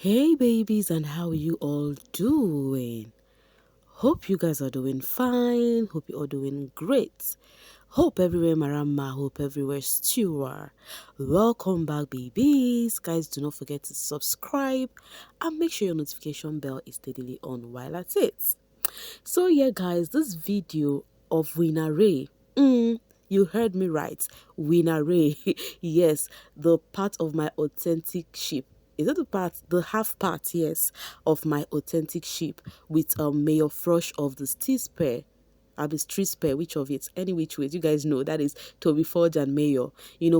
Hey babies, and how you all doing? Hope you guys are doing fine. Hope you all doing great. Hope everywhere marama, hope everywhere stewer. Welcome back babies. Guys, do not forget to subscribe and make sure your notification bell is steadily on while at it. So yeah guys, this video of Ray. You heard me right. Ray. Yes, the part of my authentic sheep. Is it the half part, yes, of my authentic sheep with Mayor Frosh of the Stisper. I'll be street spare, which of it, any which ways, you guys know that is Toby Forge and Mayor,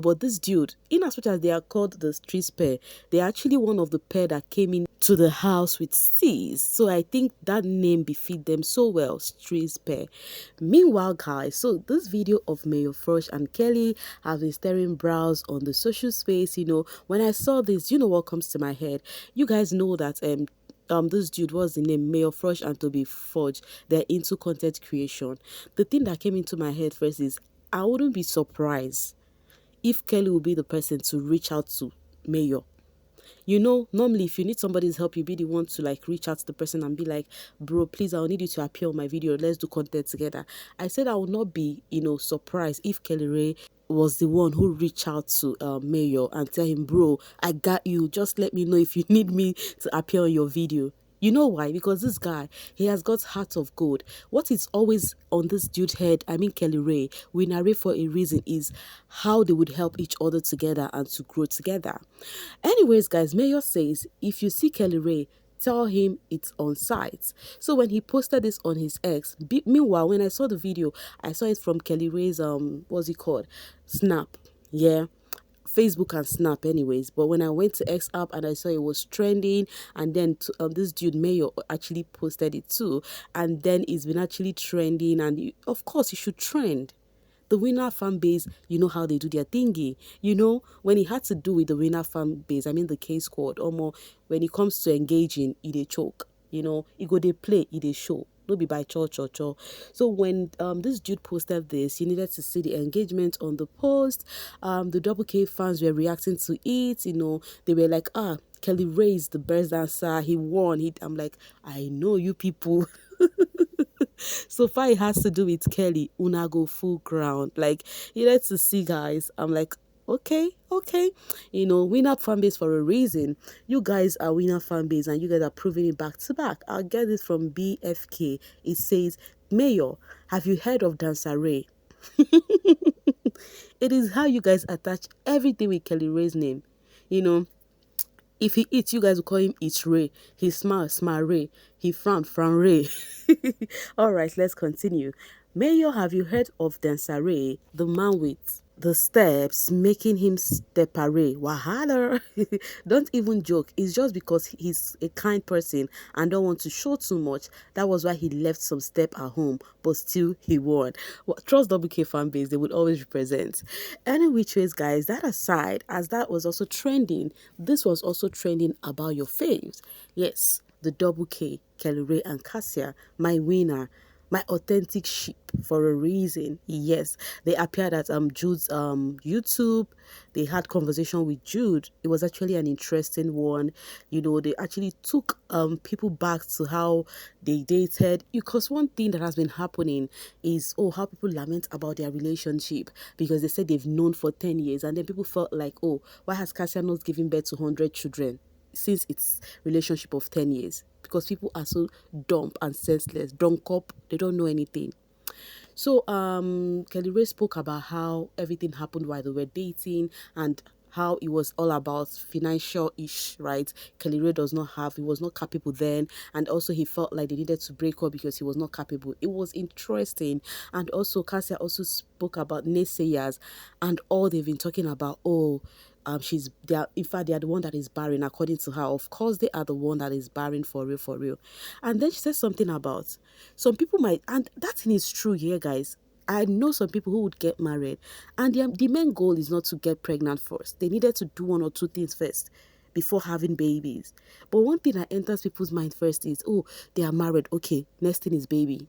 but this dude, in as much as they are called the street spare, they're actually one of the pair that came in to the house with Steez. So I think that name befit them so well, street spare. Meanwhile, guys, so this video of Mayor Frosh and Kelly have been staring brows on the social space. When I saw this, you know what comes to my head. You guys know that this dude, what's the name, Mayor Frosh and Toby Forge, they're into content creation. The thing that came into my head first is I wouldn't be surprised if Kelly would be the person to reach out to Mayor. Normally if you need somebody's help, you be the one to like reach out to the person and be like, bro, please, I'll need you to appear on my video, let's do content together. I said I would not be surprised if Kellyrae was the one who reached out to Mayor and tell him, bro, I got you, just let me know if you need me to appear on your video. You know why? Because this guy, he has got heart of gold. What is always on this dude's head, I mean Kellyrae, we narrate for a reason, is how they would help each other together and to grow together. Anyways, guys, Mayor says, if you see Kellyrae, tell him it's on site. So when he posted this on his ex, meanwhile, when I saw the video, I saw it from Kellyrae's, what's it called? Snap. Yeah. Facebook and Snap anyways, but when I went to X app and I saw it was trending, and then this dude Mayor actually posted it too, and then it's been actually trending, and of course it should trend. The winner fan base, you know how they do their thingy. When it had to do with the winner fan base, I mean the K squad, or more, when it comes to engaging, it a choke. It go they play, it a show. No be by cho. So when this dude posted this, you needed to see the engagement on the post. The Double K fans were reacting to it. They were like, Kellyrae is the best dancer. He won. I'm like, I know you people. So far it has to do with Kelly. Una go full ground. Like, you need to see, guys. I'm like, okay. Winner fan base for a reason. You guys are winner fan base and you guys are proving it back to back. I'll get this from BFK. It says, Mayor, have you heard of Ray? It is how you guys attach everything with Kellyrae's name. If he eats, you guys will call him Eat Ray. He smile Ray. He frown Ray. All right, let's continue. Mayor, have you heard of Ray, the man with the steps making him step array? Wahala. Don't even joke. It's just because he's a kind person and don't want to show too much. That was why he left some step at home, but still he won. Trust Double K fan base, they would always represent. Any which ways, guys, that aside, as that was also trending, this was also trending about your faves. Yes, the Double K, Kellyrae and Kassia, my winner, my authentic sheep for a reason. Yes, they appeared at Jude's YouTube. They had conversation with Jude. It was actually an interesting one. They actually took people back to how they dated, because one thing that has been happening is how people lament about their relationship, because they said they've known for 10 years, and then people felt like, why has Kassia not given birth to 100 children since its relationship of 10 years? Because people are so dumb and senseless, drunk up, they don't know anything. So Kellyrae spoke about how everything happened while they were dating, and how it was all about financial-ish, right? Kellyrae he was not capable then, and also he felt like they needed to break up because he was not capable. It was interesting. And also Kassia also spoke about Naysayers and all they've been talking about. In fact, they are the one that is barren, according to her. Of course, they are the one that is barren for real. And then she said something about some people might, and that thing is true here, guys. I know some people who would get married, and the main goal is not to get pregnant first. They needed to do one or two things first before having babies. But one thing that enters people's mind first is, they are married. Okay, next thing is baby.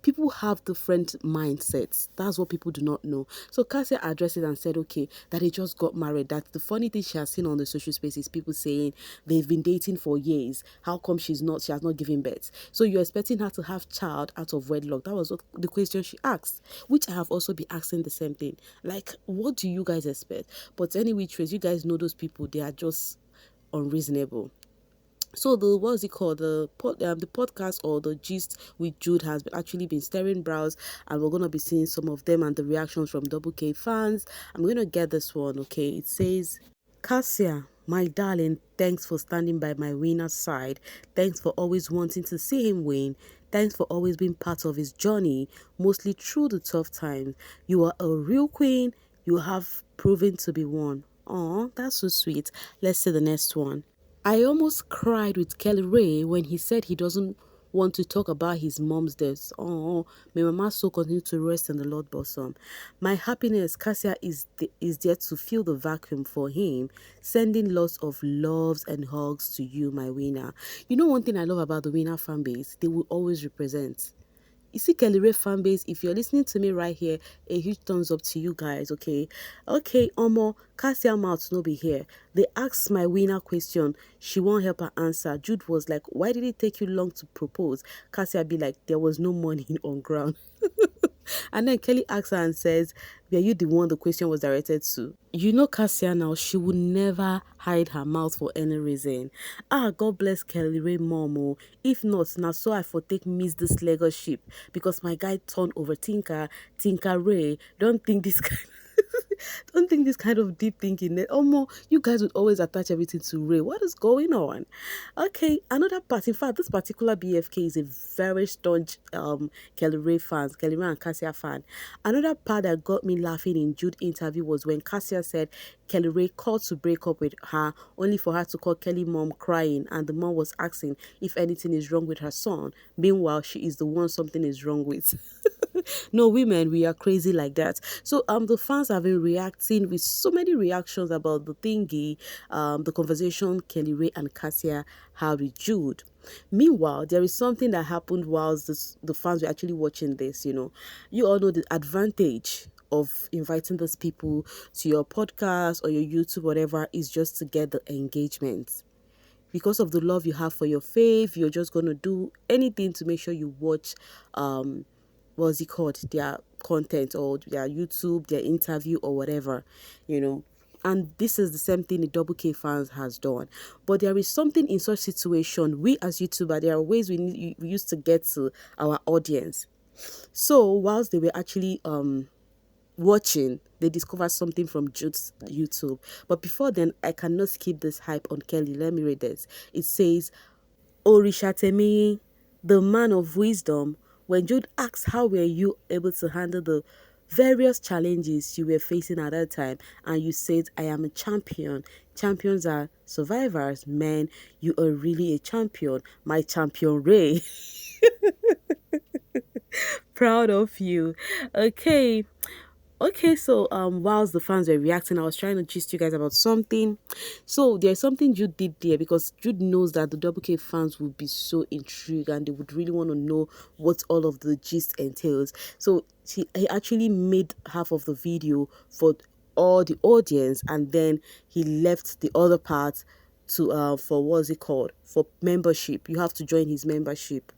people have different mindsets. That's what people do not know. So Kassia addressed it and said, okay, that they just got married. That the funny thing she has seen on the social space is people saying they've been dating for years. How come she has not given birth? So you're expecting her to have child out of wedlock? That was what the question she asked, which I have also been asking the same thing. Like, what do you guys expect? But anyway, Trace, you guys know those people, they are just unreasonable. So the what's it called, the podcast or the gist with Jude has actually been stirring brows, and we're gonna be seeing some of them and the reactions from Double K fans. I'm gonna get this one. Okay, it says, Kassia, my darling, thanks for standing by my winner's side. Thanks for always wanting to see him win. Thanks for always being part of his journey, mostly through the tough times. You are a real queen. You have proven to be one. Oh, that's so sweet. Let's see the next one. I almost cried with Kellyrae when he said he doesn't want to talk about his mom's death. Oh, may Mama so continue to rest in the Lord bosom. My happiness, Kassia is there to fill the vacuum for him, sending lots of loves and hugs to you, my winner. You know one thing I love about the winner fan base? They will always represent. You see, Kellyrae fan base, if you're listening to me right here, a huge thumbs up to you guys, okay? Okay, Omo, Kassia mouth no be here. They asked my winner question. She won't help her answer. Jude was like, why did it take you long to propose? Kassia be like, there was no money on ground. And then Kelly asks her and says, were you the one the question was directed to? You know Kassia now, she would never hide her mouth for any reason. Ah, God bless Kellyrae mom. Oh. If not, now so I for take miss this leadership because my guy turned over Tinker Ray. Don't think this kind don't think this kind of deep thinking that, oh, more, you guys would always attach everything to Ray. What is going on? Okay, another part. In fact, this particular BFK is a very staunch Kellyrae fans, Kellyrae and Kassia fan. Another part that got me laughing in Jude interview was when Kassia said Kellyrae called to break up with her, only for her to call Kelly mom crying, and the mom was asking if anything is wrong with her son. Meanwhile, she is the one something is wrong with. No, women, we are crazy like that. So the fans have been reacting with so many reactions about the thingy, the conversation Kellyrae and Kassia had with Jude. Meanwhile, there is something that happened whilst the fans were actually watching this. You all know the advantage of inviting those people to your podcast or your YouTube, whatever, is just to get the engagement. Because of the love you have for your faith, you're just going to do anything to make sure you watch what's it called, their content or their YouTube, their interview or whatever, And this is the same thing the Double K fans has done. But there is something in such situation, we as YouTuber, there are ways we used to get to our audience. So whilst they were actually watching, they discovered something from Jude's YouTube. But before then, I cannot skip this hype on Kelly. Let me read this. It says, Orishatemi, the man of wisdom, when Jude asked how were you able to handle the various challenges you were facing at that time, and you said, I am a champion. Champions are survivors. Man, you are really a champion. My champion Ray. Proud of you. Okay, so whilst the fans were reacting, I was trying to gist you guys about something. So there's something Jude did there because Jude knows that the Double K fans would be so intrigued and they would really want to know what all of the gist entails. So he actually made half of the video for all the audience, and then he left the other part to for what's it called, for membership. You have to join his membership.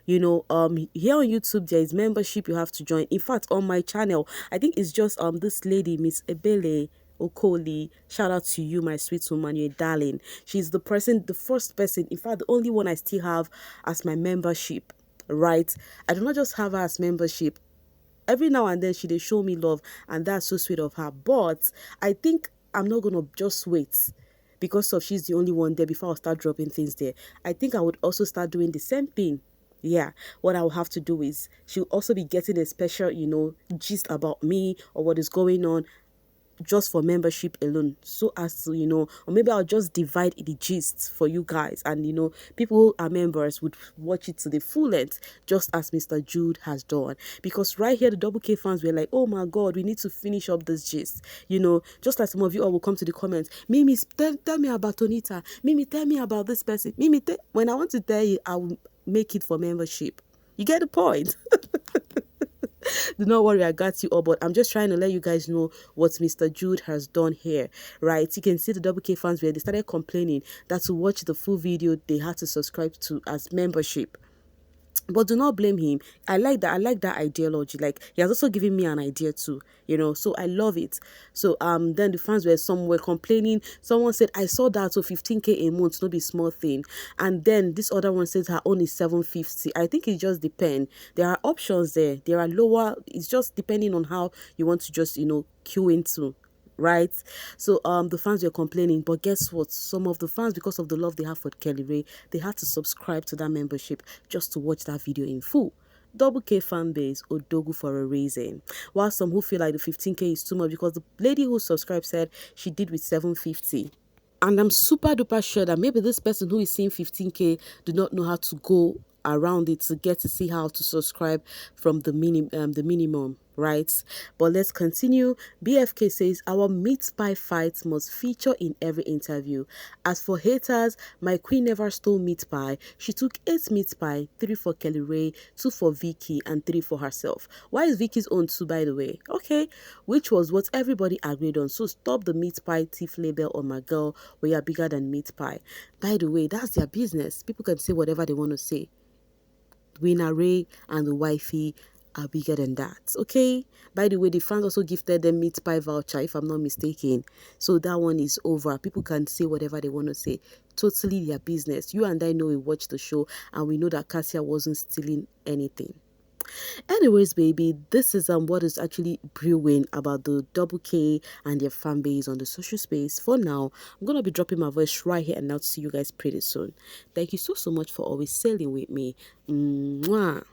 Here on YouTube there is membership you have to join. In fact, on my channel, I think it's just this lady, Miss Ebele Okoli. Shout out to you, my sweet woman, you're darling. She's the first person, in fact the only one I still have as my membership, right? I do not just have her as membership. Every now and then they show me love, and that's so sweet of her. But I think I'm not gonna just wait because she's the only one there before I'll start dropping things there. I think I would also start doing the same thing. Yeah, what I'll have to do is she'll also be getting a special, gist about me or what is going on just for membership alone, so as to, or maybe I'll just divide the gist for you guys, and people who are members would watch it to the full length, just as Mr. Jude has done. Because right here the Double K fans were like, oh my god, we need to finish up this gist, just like some of you all will come to the comments, Mimi, tell me about Tonita, Mimi, tell me about this person, Mimi, when I want to tell you, I will make it for membership. You get the point. Do not worry, I got you all. But I'm just trying to let you guys know what Mr. Jude has done here, right? You can see the Double K fans where they started complaining that to watch the full video, they had to subscribe to as membership. But do not blame him. I like that. I like that ideology. Like, he has also given me an idea too, so I love it. So then the fans were, some were complaining. Someone said, I saw that, so 15K a month, no be small thing. And then this other one says her own is 750. I think it just depends. There are options there. There are lower. It's just depending on how you want to just queue into, right? So the fans were complaining, but guess what? Some of the fans, because of the love they have for Kellyrae, they had to subscribe to that membership just to watch that video in full. Double K fan base, Odogu for a reason. While some who feel like the 15K is too much, because the lady who subscribed said she did with 750. And I'm super duper sure that maybe this person who is seeing 15K do not know how to go around it to get to see how to subscribe from the minimum, right? But let's continue. BFK says our meat pie fight must feature in every interview. As for haters, my queen never stole meat pie. She took 8 meat pie, 3 for Kellyrae, 2 for Vicky, and 3 for herself. Why is Vicky's own 2, by the way? Okay, which was what everybody agreed on. So stop the meat pie thief label on my girl. We are bigger than meat pie. By the way, that's their business. People can say whatever they want to say. Winner Ray and the wifey are bigger than that. Okay. By the way, the fans also gifted them meat pie voucher, if I'm not mistaken. So that one is over. People can say whatever they want to say. Totally their business. You and I know we watched the show and we know that Kassia wasn't stealing anything. Anyways, baby, this is what is actually brewing about the Double K and their fan base on the social space. For now, I'm gonna be dropping my voice right here and now to see you guys pretty soon. Thank you so much for always sailing with me. Mwah.